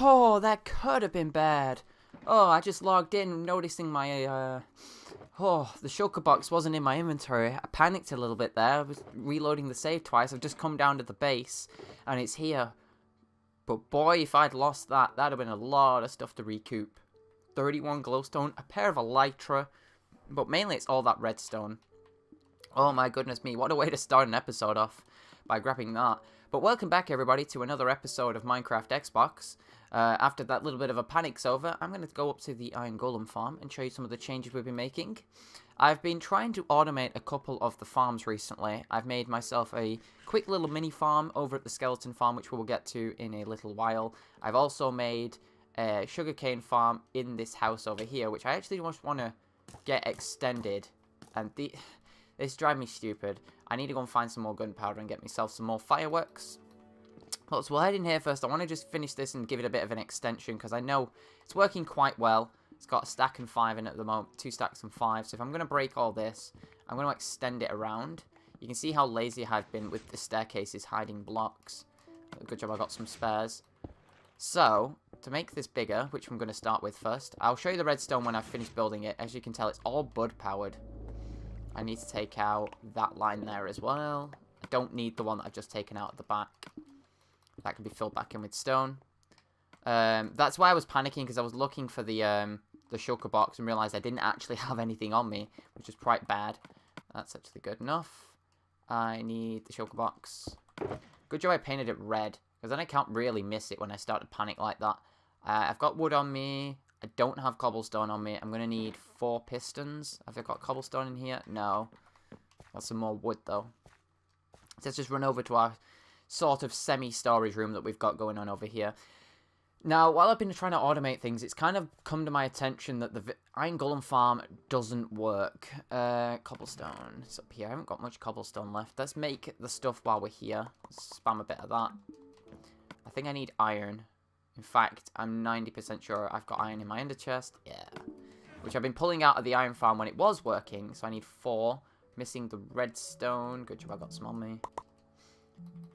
Oh, that could have been bad. Oh, I just logged in noticing my, the shulker box wasn't in my inventory. I panicked a little bit there. I was reloading the save twice. I've just come down to the base, and it's here. But boy, if I'd lost that, that'd have been a lot of stuff to recoup. 31 glowstone, a pair of elytra, but mainly it's all that redstone. Oh my goodness me, what a way to start an episode off by grabbing that. But welcome back everybody to another episode of Minecraft Xbox. After that little bit of a panic's over, I'm going to go up to the Iron Golem farm and show you some of the changes we've been making. I've been trying to automate a couple of the farms recently. I've made myself a quick little mini farm over at the skeleton farm, which we'll get to in a little while. I've also made a sugarcane farm in this house over here, which I actually just want to get extended. And this drives me stupid. I need to go and find some more gunpowder and get myself some more fireworks. So we'll head in here first. I want to just finish this and give it a bit of an extension because I know it's working quite well. It's got a stack and 5 in it at the moment, 2 stacks and 5. So if I'm going to break all this, I'm going to extend it around. You can see how lazy I've been with the staircases hiding blocks. Good job I got some spares. So, to make this bigger, which I'm going to start with first, I'll show you the redstone when I've finished building it. As you can tell, it's all bud powered. I need to take out that line there as well. I don't need the one that I've just taken out at the back. That can be filled back in with stone. That's why I was panicking, because I was looking for the shulker box and realised I didn't actually have anything on me, which is quite bad. That's actually good enough. I need the shulker box. Good job I painted it red, because then I can't really miss it when I start to panic like that. I've got wood on me. I don't have cobblestone on me. I'm going to need 4 pistons. Have I got cobblestone in here? No. Got some more wood, though. So let's just run over to our sort of semi-storage room that we've got going on over here. Now, while I've been trying to automate things, it's kind of come to my attention that the Iron Golem farm doesn't work. Cobblestone. It's up here. I haven't got much cobblestone left. Let's make the stuff while we're here. Let's spam a bit of that. I think I need iron. In fact, I'm 90% sure I've got iron in my ender chest. Yeah. Which I've been pulling out of the iron farm when it was working. So I need 4. Missing the redstone. Good job I got some on me.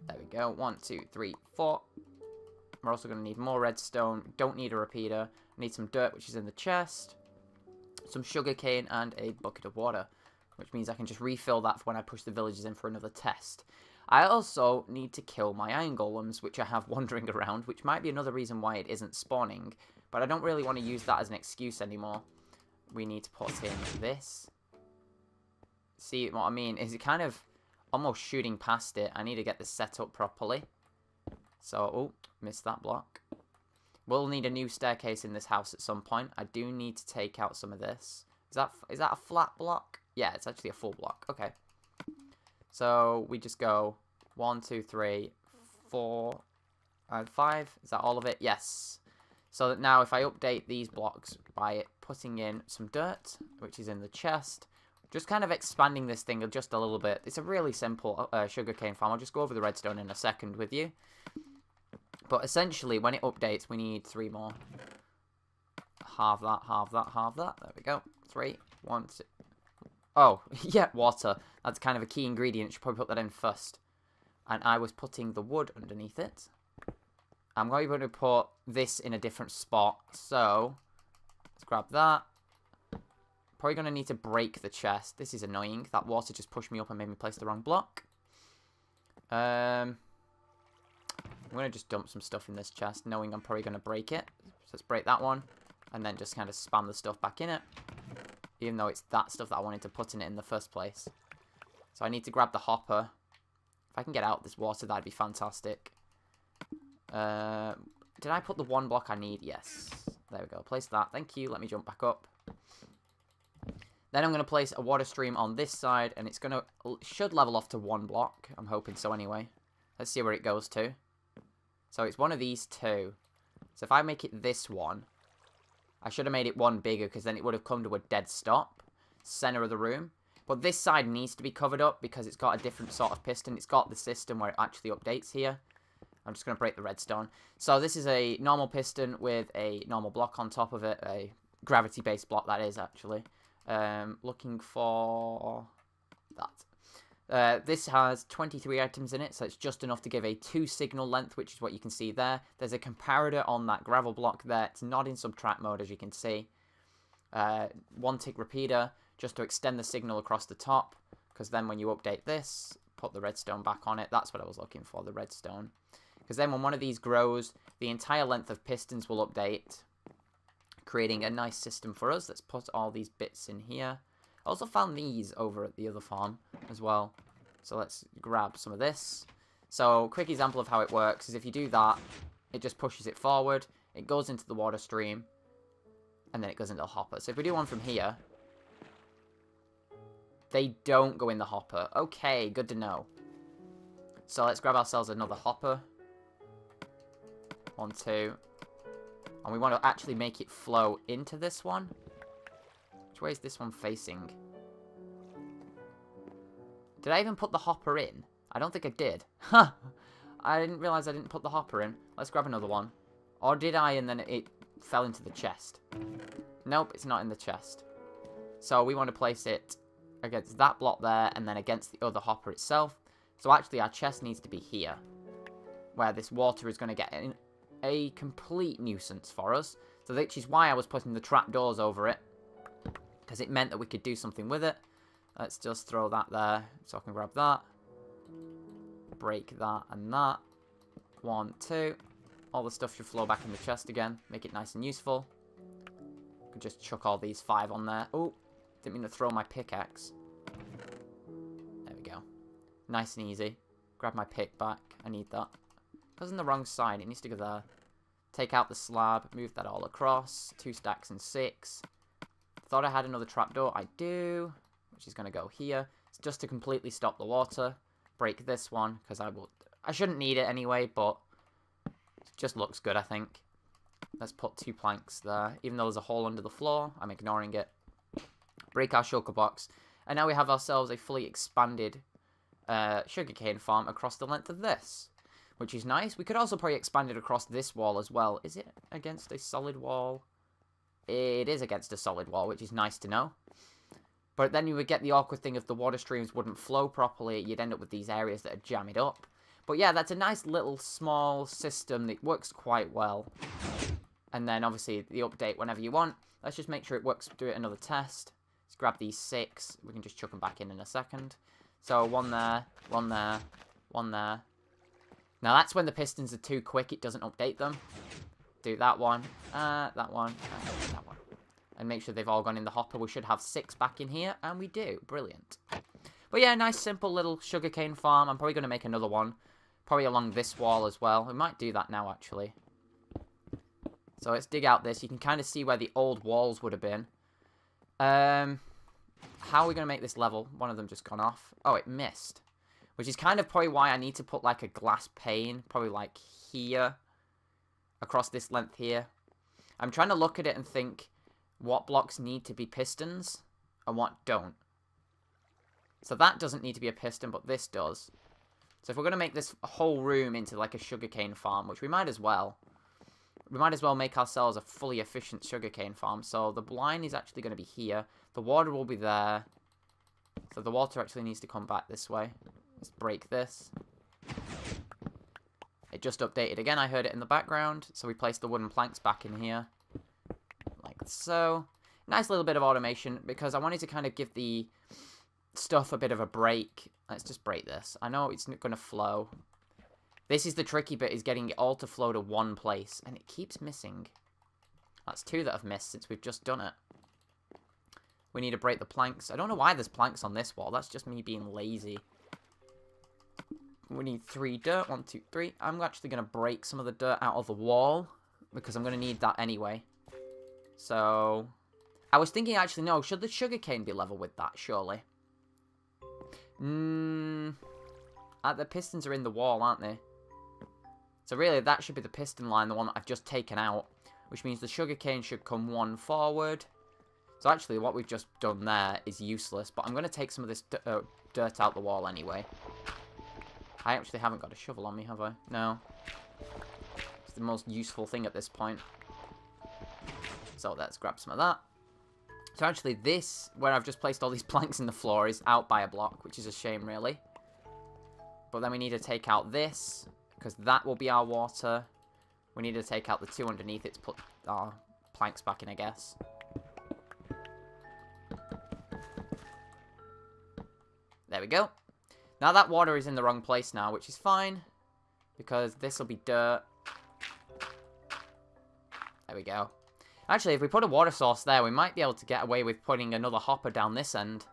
There we go. 1, 2, 3, 4. We're also going to need more redstone. Don't need a repeater. Need some dirt, which is in the chest. Some sugarcane and a bucket of water. Which means I can just refill that for when I push the villagers in for another test. I also need to kill my iron golems, which I have wandering around, which might be another reason why it isn't spawning. But I don't really want to use that as an excuse anymore. We need to put in this. See what I mean? Is it kind of almost shooting past it? I need to get this set up properly. So, oh, missed that block. We'll need a new staircase in this house at some point. I do need to take out some of this. Is that a flat block? Yeah, it's actually a full block. Okay. So, we just go 1, 2, 3, 4, and 5. Is that all of it? Yes. So that now if I update these blocks by putting in some dirt, which is in the chest, just kind of expanding this thing just a little bit. It's a really simple sugarcane farm. I'll just go over the redstone in a second with you. But essentially, when it updates, we need 3 more. Halve that, halve that, halve that. There we go. 3, 1, 2. Oh, yeah, water. That's kind of a key ingredient. Should probably put that in first. And I was putting the wood underneath it. I'm going to put this in a different spot. So, let's grab that. Probably going to need to break the chest. This is annoying. That water just pushed me up and made me place the wrong block. I'm going to just dump some stuff in this chest, knowing I'm probably going to break it. So let's break that one. And then just kind of spam the stuff back in it. Even though it's that stuff that I wanted to put in it in the first place. So I need to grab the hopper. If I can get out this water, that'd be fantastic. Did I put the 1 block I need? Yes. There we go. Place that. Thank you. Let me jump back up. Then I'm going to place a water stream on this side. And it's going to... should level off to 1 block. I'm hoping so anyway. Let's see where it goes to. So it's one of these 2. So if I make it this one... I should have made it 1 bigger, because then it would have come to a dead stop. Center of the room. But this side needs to be covered up, because it's got a different sort of piston. It's got the system where it actually updates here. I'm just going to break the redstone. So this is a normal piston with a normal block on top of it. A gravity-based block, that is, actually. Looking for that. This has 23 items in it, so it's just enough to give a 2 signal length, which is what you can see there. There's a comparator on that gravel block there. It's not in subtract mode, as you can see. 1 tick repeater, just to extend the signal across the top, because then when you update this, put the redstone back on it. That's what I was looking for, the redstone. Because then when one of these grows, the entire length of pistons will update, creating a nice system for us. Let's put all these bits in here. I also found these over at the other farm as well. So let's grab some of this. So, quick example of how it works is if you do that, it just pushes it forward, it goes into the water stream, and then it goes into the hopper. So if we do one from here, they don't go in the hopper. Okay, good to know. So let's grab ourselves another hopper. 1, 2. And we want to actually make it flow into this one. Which way is this one facing? Did I even put the hopper in? I don't think I did. Huh! I didn't realize I didn't put the hopper in. Let's grab another one. Or did I and then it fell into the chest? Nope, it's not in the chest. So we want to place it against that block there and then against the other hopper itself. So actually our chest needs to be here, where this water is going to get in a complete nuisance for us. So which is why I was putting the trapdoors over it, because it meant that we could do something with it. Let's just throw that there, so I can grab that. Break that and that. 1, 2. All the stuff should flow back in the chest again. Make it nice and useful. Could just chuck all these 5 on there. Oh, didn't mean to throw my pickaxe. There we go. Nice and easy. Grab my pick back. I need that. Goes on the wrong side. It needs to go there. Take out the slab. Move that all across. 2 stacks and 6. Thought I had another trapdoor. I do. Which is going to go here. It's just to completely stop the water. Break this one, because I shouldn't need it anyway, but it just looks good, I think. Let's put 2 planks there. Even though there's a hole under the floor, I'm ignoring it. Break our shulker box. And now we have ourselves a fully expanded sugarcane farm across the length of this, which is nice. We could also probably expand it across this wall as well. Is it against a solid wall? It is against a solid wall, which is nice to know. But then you would get the awkward thing if the water streams wouldn't flow properly. You'd end up with these areas that are jammed up. But yeah, that's a nice little small system that works quite well. And then obviously the update whenever you want. Let's just make sure it works. Do it another test. Let's grab these 6. We can just chuck them back in a second. So 1 there, 1 there, 1 there. Now that's when the pistons are too quick. It doesn't update them. Do that one, that one, and that one. And make sure they've all gone in the hopper. We should have 6 back in here, and we do. Brilliant. But yeah, nice simple little sugarcane farm. I'm probably going to make another one. Probably along this wall as well. We might do that now, actually. So let's dig out this. You can kind of see where the old walls would have been. How are we going to make this level? One of them just gone off. Oh, it missed. Which is kind of probably why I need to put like a glass pane. Probably like here. Across this length here. I'm trying to look at it and think what blocks need to be pistons and what don't. So that doesn't need to be a piston, but this does. So if we're going to make this whole room into like a sugarcane farm, which we might as well make ourselves a fully efficient sugarcane farm. So the line is actually going to be here. The water will be there. So the water actually needs to come back this way. Let's break this. It just updated again. I heard it in the background. So we placed the wooden planks back in here. Like so. Nice little bit of automation because I wanted to kind of give the stuff a bit of a break. Let's just break this. I know it's not going to flow. This is the tricky bit, is getting it all to flow to one place. And it keeps missing. That's 2 that have missed since we've just done it. We need to break the planks. I don't know why there's planks on this wall. That's just me being lazy. We need 3 dirt. 1, 2, 3. I'm actually going to break some of the dirt out of the wall, because I'm going to need that anyway. So, I was thinking actually, no, should the sugarcane be level with that, surely? The pistons are in the wall, aren't they? So really, that should be the piston line, the one that I've just taken out. Which means the sugarcane should come 1 forward. So actually, what we've just done there is useless. But I'm going to take some of this dirt out the wall anyway. I actually haven't got a shovel on me, have I? No. It's the most useful thing at this point. So let's grab some of that. So actually this, where I've just placed all these planks in the floor, is out by a block, which is a shame, really. But then we need to take out this, because that will be our water. We need to take out the two underneath it to put our planks back in, I guess. There we go. Now that water is in the wrong place now, which is fine, because this will be dirt. There we go. Actually, if we put a water source there, we might be able to get away with putting another hopper down this end.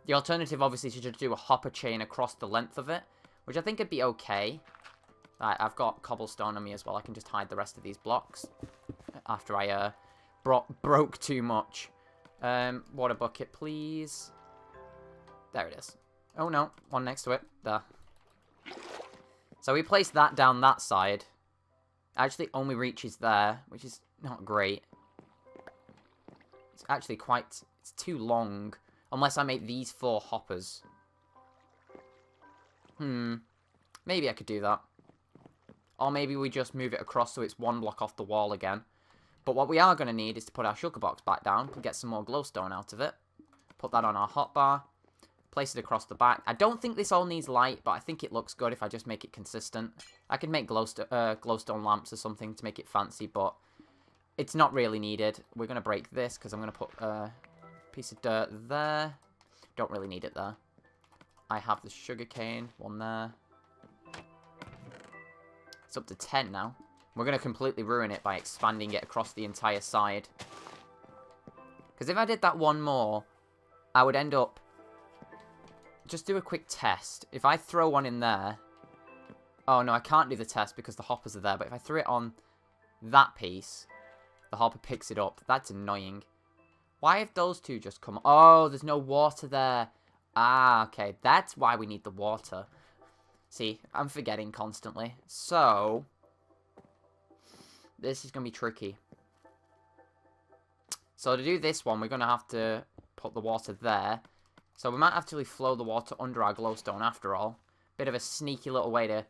The alternative, obviously, is to just do a hopper chain across the length of it, which I think would be okay. I've got cobblestone on me as well. I can just hide the rest of these blocks after I broke too much. Water bucket, please. There it is. Oh, no. One next to it. There. So we place that down that side. Actually, only reaches there, which is not great. It's actually quite... It's too long. Unless I make these 4 hoppers. Maybe I could do that. Or maybe we just move it across so it's 1 block off the wall again. But what we are going to need is to put our sugar box back down. Get some more glowstone out of it. Put that on our hotbar. Place it across the back. I don't think this all needs light, but I think it looks good if I just make it consistent. I could make glowstone lamps or something to make it fancy, but it's not really needed. We're going to break this because I'm going to put a piece of dirt there. Don't really need it there. I have the sugarcane, one there. It's up to 10 now. We're going to completely ruin it by expanding it across the entire side. Because if I did that one more, I would end up... Just do a quick test. If I throw one in there... Oh, no, I can't do the test because the hoppers are there. But if I threw it on that piece, the hopper picks it up. That's annoying. Why have those two just come... Oh, there's no water there. Ah, okay. That's why we need the water. See, I'm forgetting constantly. So, this is going to be tricky. So, to do this one, we're going to have to put the water there. So, we might actually flow the water under our glowstone after all. Bit of a sneaky little way to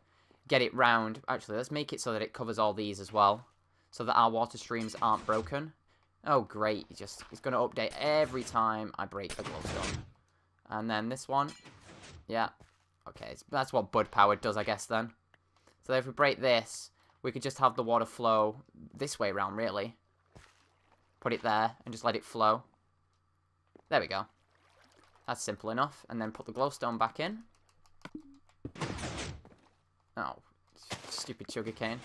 get it round. Actually, let's make it so that it covers all these as well. So that our water streams aren't broken. Oh, great. It's going to update every time I break a glowstone. And then this one. Yeah. Okay, so that's what bud power does, I guess, then. So if we break this, we could just have the water flow this way around, really. Put it there and just let it flow. There we go. That's simple enough. And then put the glowstone back in. Oh, stupid sugarcane.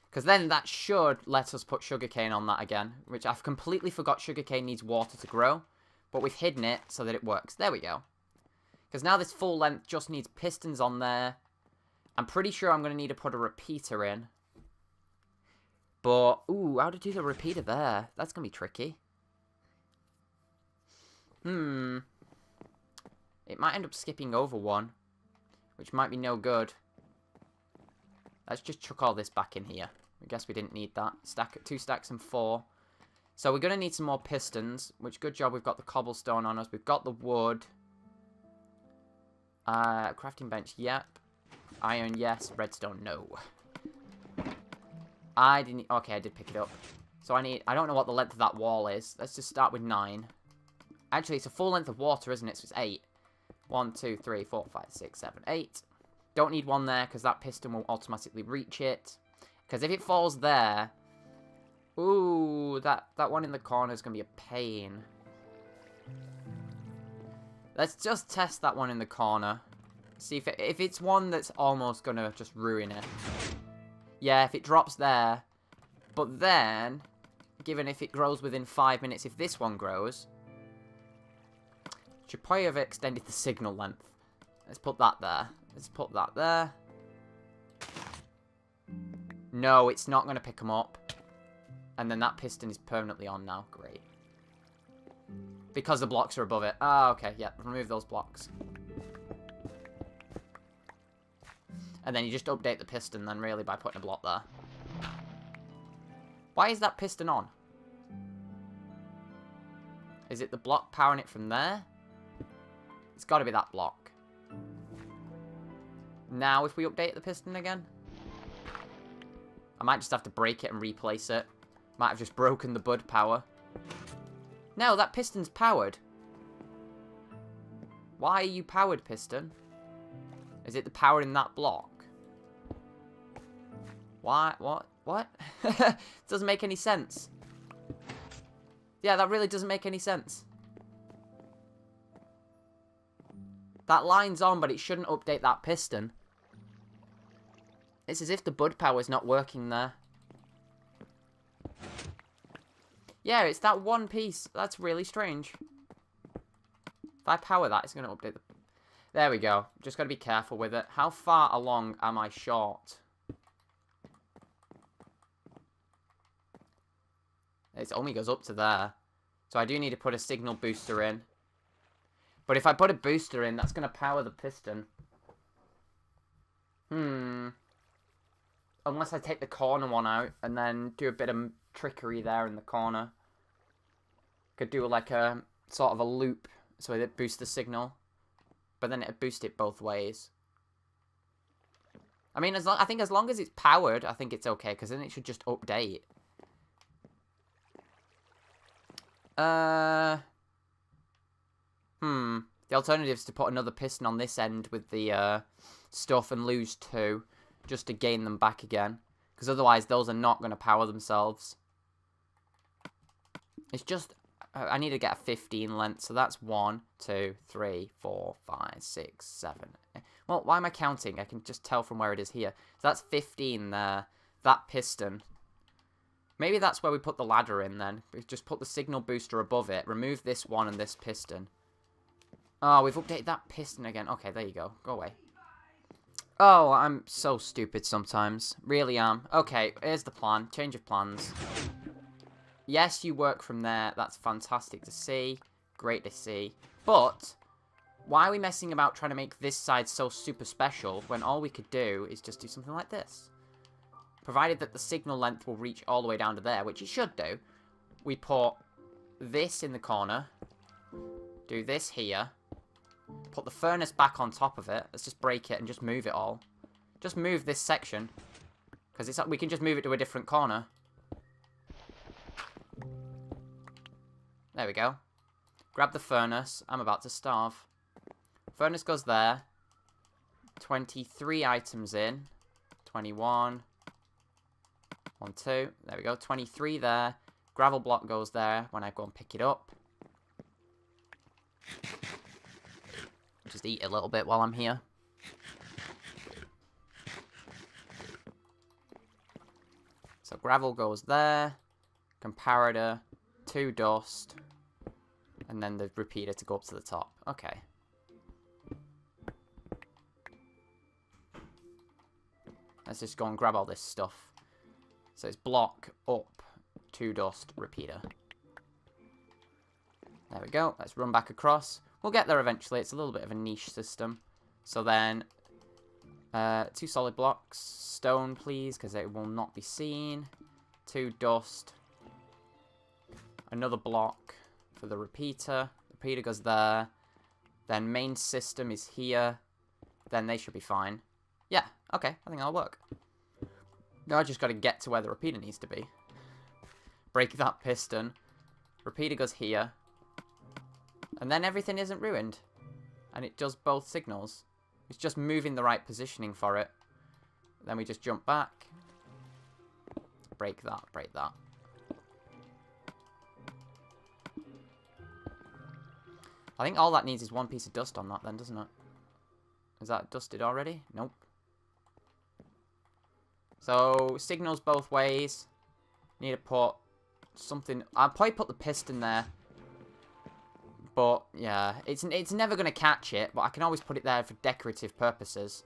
Because then that should let us put sugarcane on that again. Which I've completely forgot sugarcane needs water to grow. But we've hidden it so that it works. There we go. Because now this full length just needs pistons on there. I'm pretty sure I'm going to need to put a repeater in. But, ooh, how to do the repeater there? That's going to be tricky. It might end up skipping over one. Which might be no good. Let's just chuck all this back in here. I guess we didn't need that. 2 stacks and 4. So we're going to need some more pistons. Which, good job, we've got the cobblestone on us. We've got the wood. Crafting bench, yep. Iron, yes. Redstone, no. I didn't... Okay, I did pick it up. So I don't know what the length of that wall is. Let's just start with 9. Actually, it's a full length of water, isn't it? So it's 8. 1, 2, 3, 4, 5, 6, 7, 8. Don't need one there, because that piston will automatically reach it. Because if it falls there... Ooh, that one in the corner is going to be a pain. Let's just test that one in the corner. See if it's one that's almost going to just ruin it. Yeah, if it drops there. But then, given if it grows within 5 minutes, if this one grows, should probably have extended the signal length. Let's put that there. Let's put that there. No, it's not going to pick them up. And then that piston is permanently on now. Great. Because the blocks are above it. Ah, okay, yeah. Remove those blocks. And then you just update the piston then, really, by putting a block there. Why is that piston on? Is it the block powering it from there? It's got to be that block. Now, if we update the piston again, I might just have to break it and replace it. Might have just broken the bud power. No, that piston's powered. Why are you powered, piston? Is it the power in that block? Why? What? Doesn't make any sense. Yeah, that really doesn't make any sense. That line's on, but it shouldn't update that piston. It's as if the bud power's not working there. Yeah, it's that one piece. That's really strange. If I power that, it's going to update the... There we go. Just got to be careful with it. How far along am I short? It only goes up to there. So I do need to put a signal booster in. But if I put a booster in, that's going to power the piston. Unless I take the corner one out and then do a bit of trickery there in the corner. Could do like a sort of a loop so it boosts the signal. But then it'd boost it both ways. I mean, I think as long as it's powered, I think it's okay. Because then it should just update. The alternative is to put another piston on this end with the stuff and lose 2. Just to gain them back again. Because otherwise those are not going to power themselves. It's just... I need to get a 15 length. So that's 1, 2, 3, 4, 5, 6, 7. Well, why am I counting? I can just tell from where it is here. So that's 15 there. That piston. Maybe that's where we put the ladder in then. We just put the signal booster above it. Remove this one and this piston. Oh, we've updated that piston again. Okay, there you go. Go away. Oh, I'm so stupid sometimes. Really am. Okay, here's the plan. Change of plans. Yes, you work from there. That's fantastic to see. Great to see. But, why are we messing about trying to make this side so super special when all we could do is just do something like this? Provided that the signal length will reach all the way down to there, which it should do. We put this in the corner. Do this here. Put the furnace back on top of it. Let's just break it and just move it all. Just move this section. Because we can just move it to a different corner. There we go. Grab the furnace. I'm about to starve. Furnace goes there. 23 items in. 21. 1, 2. There we go. 23 there. Gravel block goes there when I go and pick it up. Just eat a little bit while I'm here. So gravel goes there. Comparator. 2 dust. And then the repeater to go up to the top. Okay. Let's just go and grab all this stuff. So it's block, up, 2 dust, repeater. There we go. Let's run back across. We'll get there eventually. It's a little bit of a niche system. So then, 2 solid blocks. Stone, please, because it will not be seen. 2 dust. Another block for the repeater. Repeater goes there. Then main system is here. Then they should be fine. Yeah, okay. I think that'll work. Now I just got to get to where the repeater needs to be. Break that piston. Repeater goes here. And then everything isn't ruined. And it does both signals. It's just moving the right positioning for it. Then we just jump back. Break that, break that. I think all that needs is 1 piece of dust on that then, doesn't it? Is that dusted already? Nope. So, signals both ways. Need to put something... I'll probably put the piston there. But, yeah. It's never going to catch it, but I can always put it there for decorative purposes.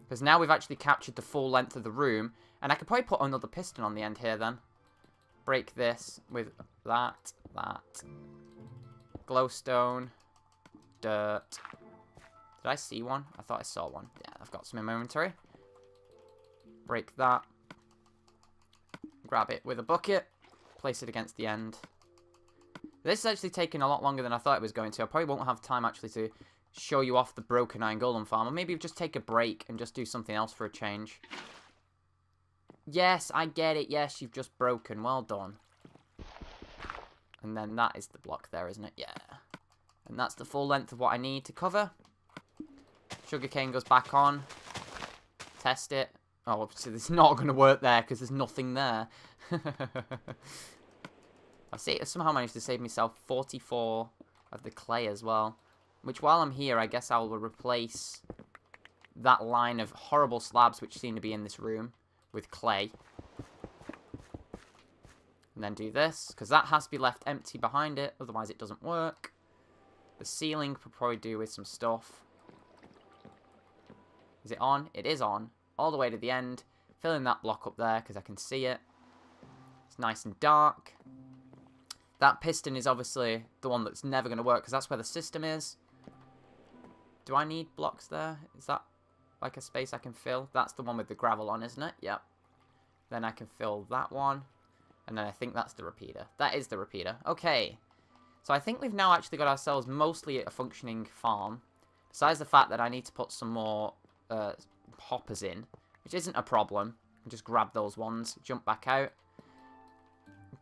Because now we've actually captured the full length of the room. And I could probably put another piston on the end here then. Break this with that. Glowstone. Dirt. Did I see one? I thought I saw one. Yeah, I've got some in my inventory. Break that. Grab it with a bucket. Place it against the end. This is actually taking a lot longer than I thought it was going to. I probably won't have time actually to show you off the broken iron golem farm. Or maybe just take a break and just do something else for a change. Yes, I get it. Yes, you've just broken. Well done. And then that is the block there, isn't it? Yeah. And that's the full length of what I need to cover. Sugarcane goes back on. Test it. Oh, obviously it's not going to work there because there's nothing there. I see. I somehow managed to save myself 44 of the clay as well. Which, while I'm here, I guess I will replace that line of horrible slabs which seem to be in this room with clay. And then do this, because that has to be left empty behind it, otherwise it doesn't work. The ceiling could probably do with some stuff. Is it on? It is on. All the way to the end. Fill in that block up there, because I can see it. It's nice and dark. That piston is obviously the one that's never going to work, because that's where the system is. Do I need blocks there? Is that like a space I can fill? That's the one with the gravel on, isn't it? Yep. Then I can fill that one. And then I think that's the repeater. That is the repeater. Okay. So I think we've now actually got ourselves mostly a functioning farm. Besides the fact that I need to put some more hoppers in. Which isn't a problem. Just grab those ones. Jump back out.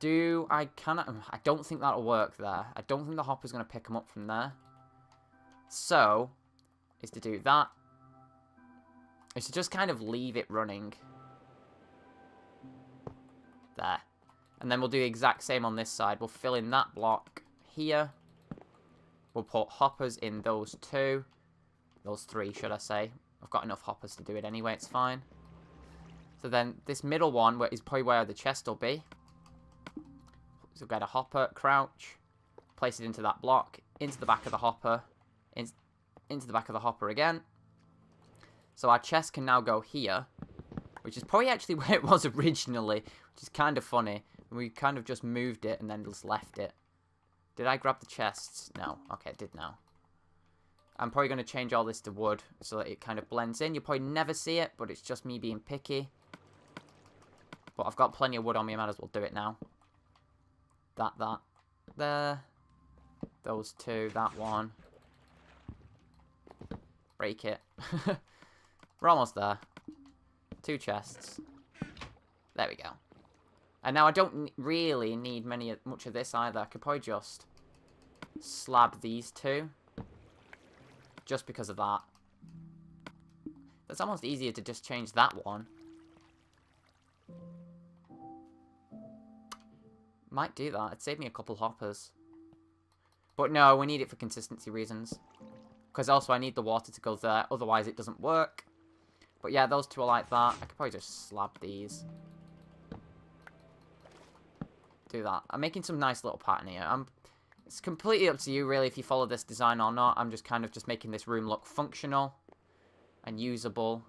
I don't think that'll work there. I don't think the hopper's going to pick them up from there. So, is to do that. Is to just kind of leave it running. There. And then we'll do the exact same on this side. We'll fill in that block here. We'll put hoppers in those two. Those three, should I say. I've got enough hoppers to do it anyway, it's fine. So then this middle one is probably where the chest will be. So get a hopper, crouch, place it into that block, into the back of the hopper, into the back of the hopper again. So our chest can now go here, which is probably actually where it was originally, which is kind of funny. We kind of just moved it and then just left it. Did I grab the chests? No. Okay, it did now. I'm probably going to change all this to wood so that it kind of blends in. You'll probably never see it, but it's just me being picky. But I've got plenty of wood on me, I might as well do it now. That. There. Those two, that one. Break it. We're almost there. 2 chests. There we go. And now I don't really need much of this either. I could probably just slab these 2. Just because of that. It's almost easier to just change that one. Might do that. It'd save me a couple hoppers. But no, we need it for consistency reasons. Because also I need the water to go there. Otherwise it doesn't work. But yeah, those 2 are like that. I could probably just slab these. Do that. I'm making some nice little pattern here. It's completely up to you, really, if you follow this design or not. I'm just kind of just making this room look functional and usable.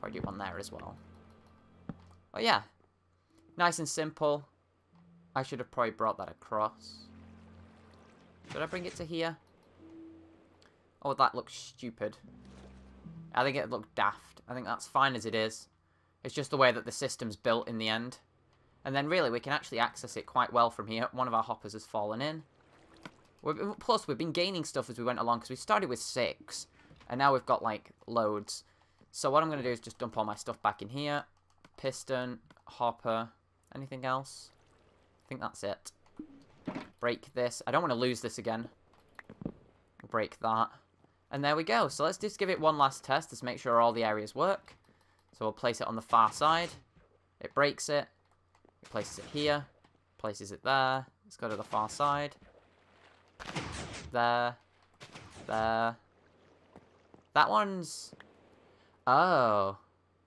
Probably do one there as well. But yeah, nice and simple. I should have probably brought that across. Should I bring it to here? Oh, that looks stupid. I think it looked daft. I think that's fine as it is. It's just the way that the system's built in the end. And then really, we can actually access it quite well from here. One of our hoppers has fallen in. Plus, we've been gaining stuff as we went along, because we started with 6. And now we've got, like, loads. So what I'm going to do is just dump all my stuff back in here. Piston, hopper, anything else? I think that's it. Break this. I don't want to lose this again. Break that. And there we go. So let's just give it one last test to make sure all the areas work. So we'll place it on the far side. It breaks it. It places it here. Places it there. Let's go to the far side. There. There. That one's... Oh.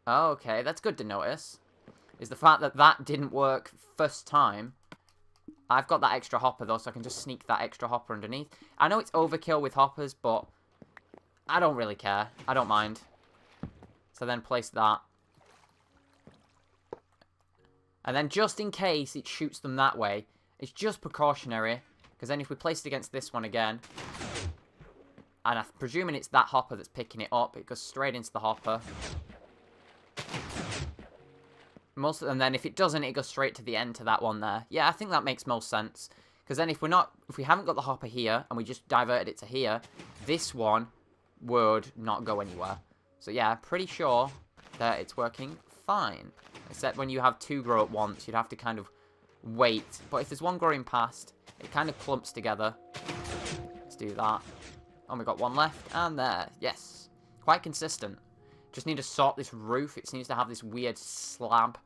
Oh, okay. That's good to notice. Is the fact that that didn't work first time. I've got that extra hopper, though, so I can just sneak that extra hopper underneath. I know it's overkill with hoppers, but I don't really care. I don't mind. So then place that. And then just in case it shoots them that way, it's just precautionary. Because then if we place it against this one again, and I'm presuming it's that hopper that's picking it up, it goes straight into the hopper. And then if it doesn't, it goes straight to the end to that one there. Yeah, I think that makes most sense. Because then if we haven't got the hopper here, and we just diverted it to here, this one would not go anywhere. So yeah, pretty sure that it's working fine. Except when you have 2 grow at once, you'd have to kind of wait. But if there's one growing past, it kind of clumps together. Let's do that. And we got one left, and there. Yes. Quite consistent. Just need to sort this roof. It seems to have this weird slab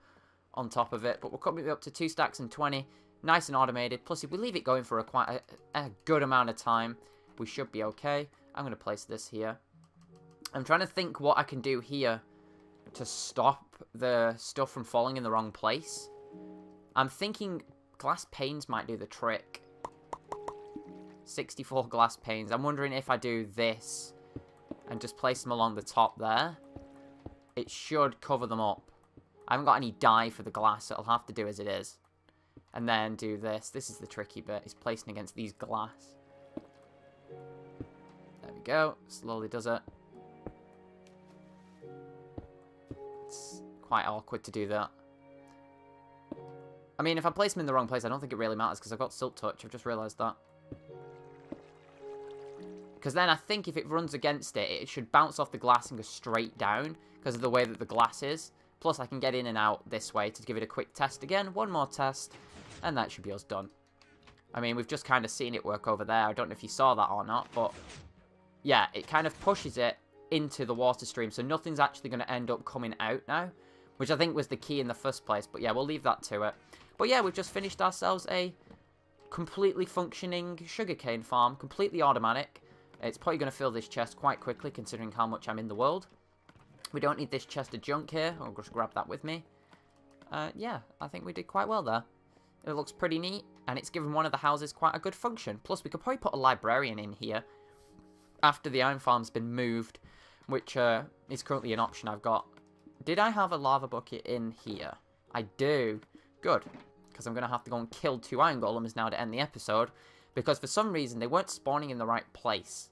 on top of it. But we're coming up to 2 stacks and 20. Nice and automated. Plus, if we leave it going for quite a good amount of time, we should be okay. I'm going to place this here. I'm trying to think what I can do here to stop the stuff from falling in the wrong place. I'm thinking glass panes might do the trick. 64 glass panes. I'm wondering if I do this and just place them along the top there, it should cover them up. I haven't got any dye for the glass, so it'll have to do as it is. And then do this. This is the tricky bit, is placing against these glass. There we go. Slowly does it. It's quite awkward to do that. I mean, if I place them in the wrong place, I don't think it really matters because I've got Silk Touch. I've just realised that. Because then I think if it runs against it, it should bounce off the glass and go straight down because of the way that the glass is. Plus, I can get in and out this way to give it a quick test again. One more test, and that should be us done. I mean, we've just kind of seen it work over there. I don't know if you saw that or not, but yeah, it kind of pushes it into the water stream, so nothing's actually going to end up coming out now, which I think was the key in the first place. But yeah, we'll leave that to it. But yeah, we've just finished ourselves a completely functioning sugarcane farm, completely automatic. It's probably going to fill this chest quite quickly, considering how much I'm in the world. We don't need this chest of junk here. I'll just grab that with me. Yeah, I think we did quite well there. It looks pretty neat, and it's given one of the houses quite a good function. Plus, we could probably put a librarian in here after the iron farm's been moved, which is currently an option I've got. Did I have a lava bucket in here? I do. Good, because I'm going to have to go and kill 2 iron golems now to end the episode, because for some reason they weren't spawning in the right place.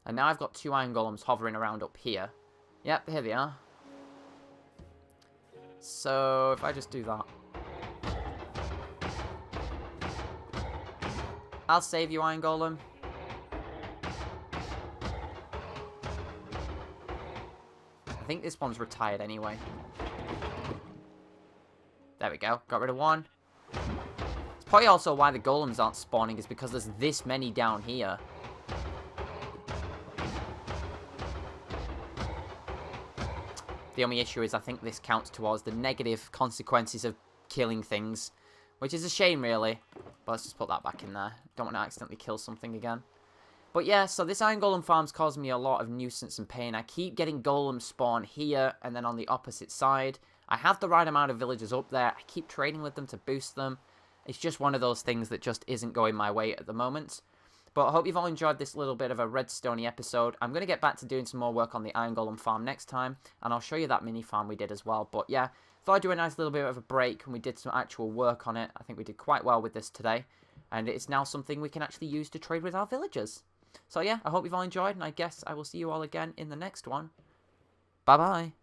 And now I've got 2 iron golems hovering around up here. Yep, here they are. So, if I just do that. I'll save you, iron golem. I think this one's retired anyway. There we go. Got rid of one. It's probably also why the golems aren't spawning, is because there's this many down here. The only issue is I think this counts towards the negative consequences of killing things, which is a shame, really. But let's just put that back in there. Don't want to accidentally kill something again. But yeah, so this iron golem farm's causing me a lot of nuisance and pain. I keep getting golems spawn here and then on the opposite side. I have the right amount of villagers up there. I keep trading with them to boost them. It's just one of those things that just isn't going my way at the moment. But I hope you've all enjoyed this little bit of a redstone-y episode. I'm going to get back to doing some more work on the iron golem farm next time, and I'll show you that mini farm we did as well. But yeah, thought I'd do a nice little bit of a break, and we did some actual work on it. I think we did quite well with this today, and it's now something we can actually use to trade with our villagers. So yeah, I hope you've all enjoyed, and I guess I will see you all again in the next one. Bye-bye.